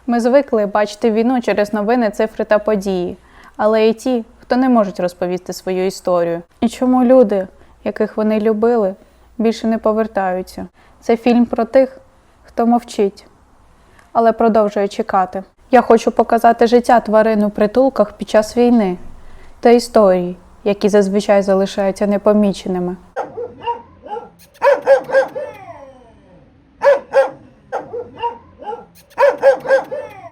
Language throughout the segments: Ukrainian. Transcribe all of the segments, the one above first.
Ми звикли бачити війну через новини, цифри та події, але і ті, хто не можуть розповісти свою історію. І чому люди, яких вони любили, більше не повертаються. Це фільм про тих, хто мовчить, але продовжує чекати. Я хочу показати життя тварин у притулках під час війни та історії, які зазвичай залишаються непоміченими.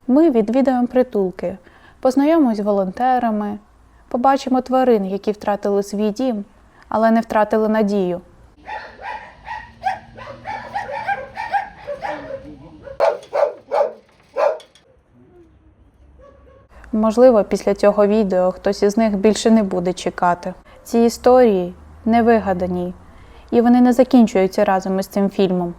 Ми відвідаємо притулки, познайомимось з волонтерами, побачимо тварин, які втратили свій дім, але не втратили надію. Можливо, після цього відео хтось із них більше не буде чекати. Ці історії не вигадані, і вони не закінчуються разом із цим фільмом.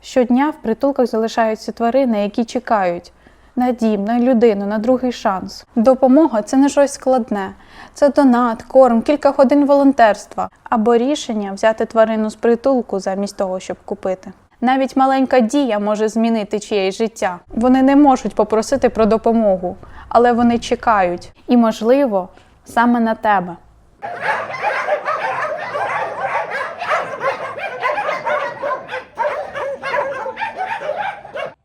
Щодня в притулках залишаються тварини, які чекають на дім, на людину, на другий шанс. Допомога – це не щось складне. Це донат, корм, кілька годин волонтерства або рішення взяти тварину з притулку замість того, щоб купити. Навіть маленька дія може змінити чиєсь життя. Вони не можуть попросити про допомогу, але вони чекають. І, можливо, саме на тебе.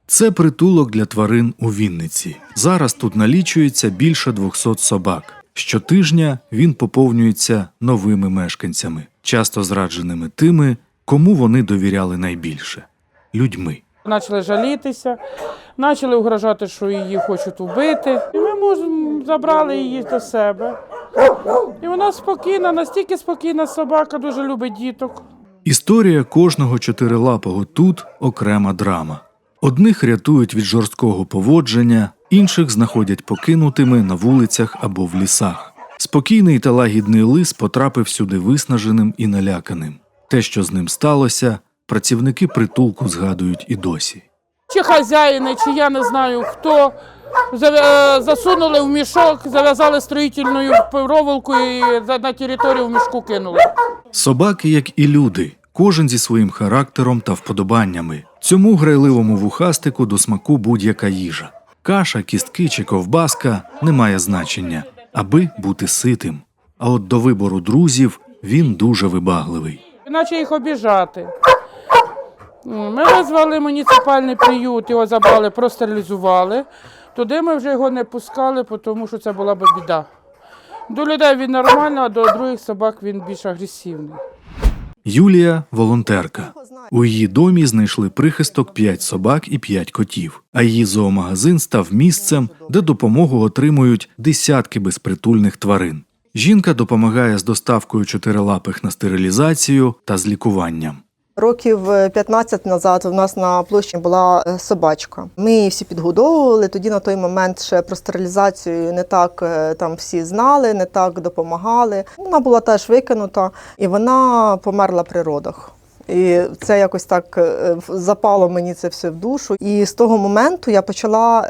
Це притулок для тварин у Вінниці. Зараз тут налічується більше 200 собак. Щотижня він поповнюється новими мешканцями, часто зрадженими тими, кому вони довіряли найбільше – людьми. Почали жалітися, почали угрожати, що її хочуть вбити. І ми забрали її до себе. І вона спокійна, настільки спокійна собака, дуже любить діток. Історія кожного чотирилапого тут – окрема драма. Одних рятують від жорсткого поводження, інших знаходять покинутими на вулицях або в лісах. Спокійний та лагідний лис потрапив сюди виснаженим і наляканим. Те, що з ним сталося, працівники притулку згадують і досі. Чи хазяїни, чи я не знаю хто, засунули в мішок, зав'язали строїтельною проволокою і на територію в мішку кинули. Собаки, як і люди, кожен зі своїм характером та вподобаннями. Цьому грайливому вухастику до смаку будь-яка їжа. Каша, кістки чи ковбаска не має значення, аби бути ситим. А от до вибору друзів він дуже вибагливий. Іначе їх обіжати. Ми визвали муніципальний приют, його забрали, простерилізували. Туди ми вже його не пускали, тому що це була б біда. До людей він нормальний, а до других собак він більш агресивний. Юлія – волонтерка. У її домі знайшли прихисток 5 собак і 5 котів. А її зоомагазин став місцем, де допомогу отримують десятки безпритульних тварин. Жінка допомагає з доставкою чотирилапих на стерилізацію та з лікуванням. Років 15 назад у нас на площі була собачка. Ми її всі підгодовували, тоді на той момент ще про стерилізацію не так там всі знали, не так допомагали. Вона була теж викинута і вона померла при родах. І це якось так запало мені це все в душу. І з того моменту я почала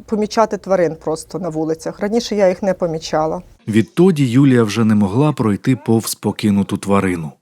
помічати тварин просто на вулицях. Раніше я їх не помічала. Відтоді Юлія вже не могла пройти повз покинуту тварину.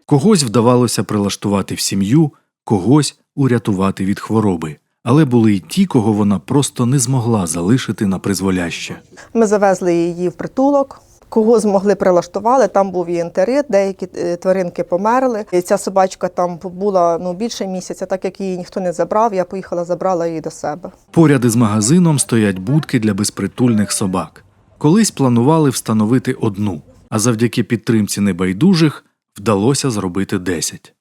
Когось вдавалося прилаштувати в сім'ю, когось урятувати від хвороби. Але були й ті, кого вона просто не змогла залишити на призволяще. Ми завезли її в притулок. Кого змогли прилаштували, там був і ентерит, деякі тваринки померли. І ця собачка там була більше місяця, так як її ніхто не забрав, я поїхала, забрала її до себе. Поряд із магазином стоять будки для безпритульних собак. Колись планували встановити одну, а завдяки підтримці небайдужих вдалося зробити 10.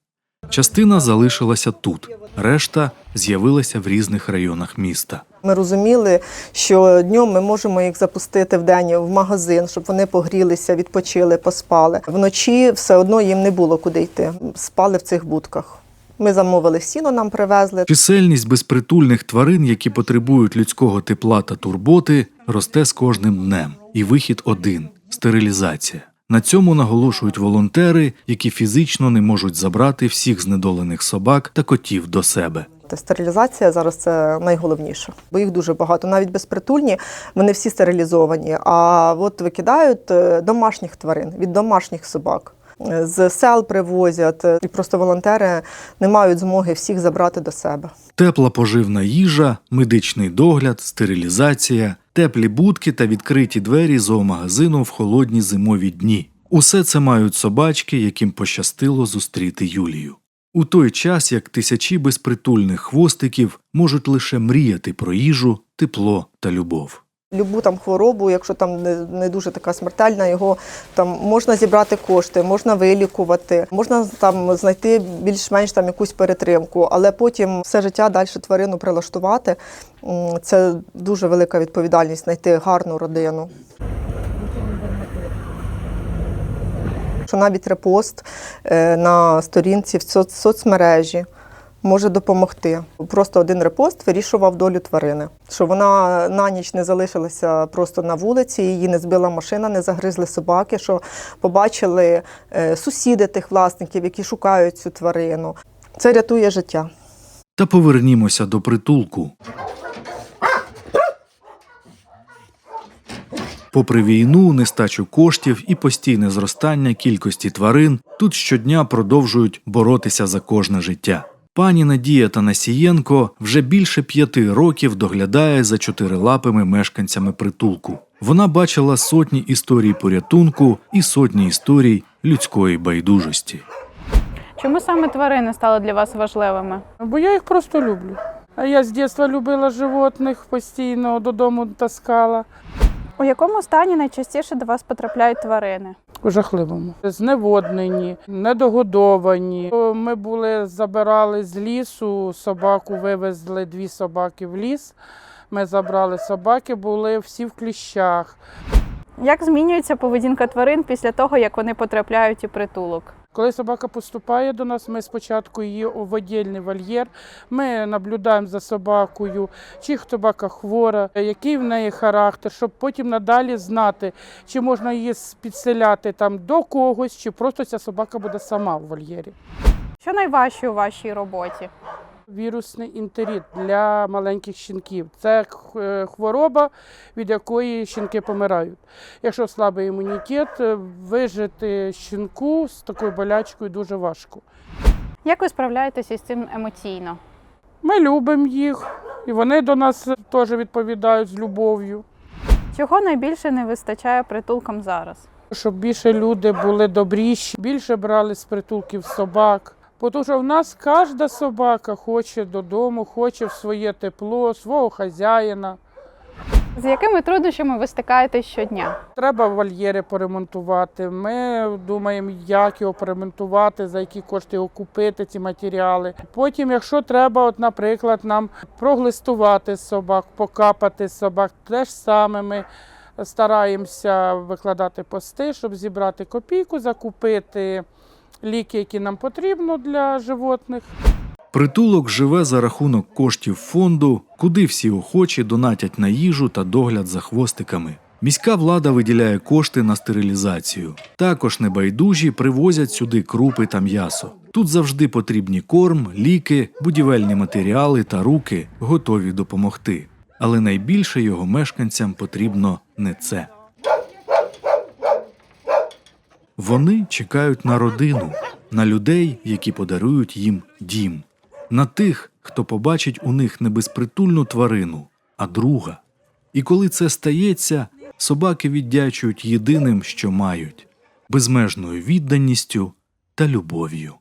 Частина залишилася тут, решта з'явилася в різних районах міста. Ми розуміли, що днем ми можемо їх запустити вдень в магазин, щоб вони погрілися, відпочили, поспали. Вночі все одно їм не було куди йти, спали в цих будках. Ми замовили сіно, нам привезли. Чисельність безпритульних тварин, які потребують людського тепла та турботи, росте з кожним днем. І вихід один – стерилізація. На цьому наголошують волонтери, які фізично не можуть забрати всіх знедолених собак та котів до себе. Стерилізація зараз – це найголовніше, бо їх дуже багато. Навіть безпритульні, вони всі стерилізовані, а от викидають домашніх тварин, від домашніх собак. з сел привозять. І просто волонтери не мають змоги всіх забрати до себе. Тепла поживна їжа, медичний догляд, стерилізація, теплі будки та відкриті двері зоомагазину в холодні зимові дні. Усе це мають собачки, яким пощастило зустріти Юлію. У той час, як тисячі безпритульних хвостиків можуть лише мріяти про їжу, тепло та любов. Любу там хворобу, якщо там не дуже така смертельна, його там можна зібрати кошти, можна вилікувати, можна там знайти більш-менш там якусь перетримку, але потім все життя далі тварину прилаштувати. Це дуже велика відповідальність знайти гарну родину. Що навіть репост на сторінці в соцмережі може допомогти. Просто один репост вирішував долю тварини. Що вона на ніч не залишилася просто на вулиці, її не збила машина, не загризли собаки, що побачили сусіди тих власників, які шукають цю тварину. Це рятує життя. Та повернімося до притулку. Попри війну, нестачу коштів і постійне зростання кількості тварин, тут щодня продовжують боротися за кожне життя. Пані Надія Танасієнко вже більше 5 років доглядає за чотирилапими мешканцями притулку. Вона бачила сотні історій порятунку і сотні історій людської байдужості. Чому саме тварини стали для вас важливими? Бо я їх просто люблю. А я з дитинства любила животних, постійно додому таскала. У якому стані найчастіше до вас потрапляють тварини? У жахливому. Зневоднені, недогодовані. Ми забирали з лісу собаку, вивезли 2 собаки в ліс. Ми забрали собаки, були всі в кліщах. Як змінюється поведінка тварин після того, як вони потрапляють у притулок? Коли собака поступає до нас, ми спочатку її в віддільний вольєр, ми наблюдаємо за собакою, чи собака хвора, який в неї характер, щоб потім надалі знати, чи можна її підселяти там до когось, чи просто ця собака буде сама в вольєрі. Що найважче у вашій роботі? Вірусний ентерит для маленьких щенків. Це хвороба, від якої щенки помирають. Якщо слабий імунітет, вижити щенку з такою болячкою дуже важко. Як ви справляєтеся з цим емоційно? Ми любимо їх, і вони до нас теж відповідають з любов'ю. Чого найбільше не вистачає притулкам зараз? Щоб більше люди були добріші, більше брали з притулків собак. Тому що в нас кожна собака хоче додому, хоче в своє тепло, свого хазяїна. З якими труднощами ви стикаєтесь щодня? Треба вольєри поремонтувати. Ми думаємо, як його поремонтувати, за які кошти його купити, ці матеріали. Потім, якщо треба, от, наприклад, нам проглистувати собак, покапати собак, те ж саме ми стараємося викладати пости, щоб зібрати копійку, закупити ліки, які нам потрібно для животних. Притулок живе за рахунок коштів фонду, куди всі охочі донатять на їжу та догляд за хвостиками. Міська влада виділяє кошти на стерилізацію. Також небайдужі привозять сюди крупи та м'ясо. Тут завжди потрібні корм, ліки, будівельні матеріали та руки, готові допомогти. Але найбільше його мешканцям потрібно не це. Вони чекають на родину, на людей, які подарують їм дім, на тих, хто побачить у них не безпритульну тварину, а друга. І коли це стається, собаки віддячують єдиним, що мають – безмежною відданістю та любов'ю.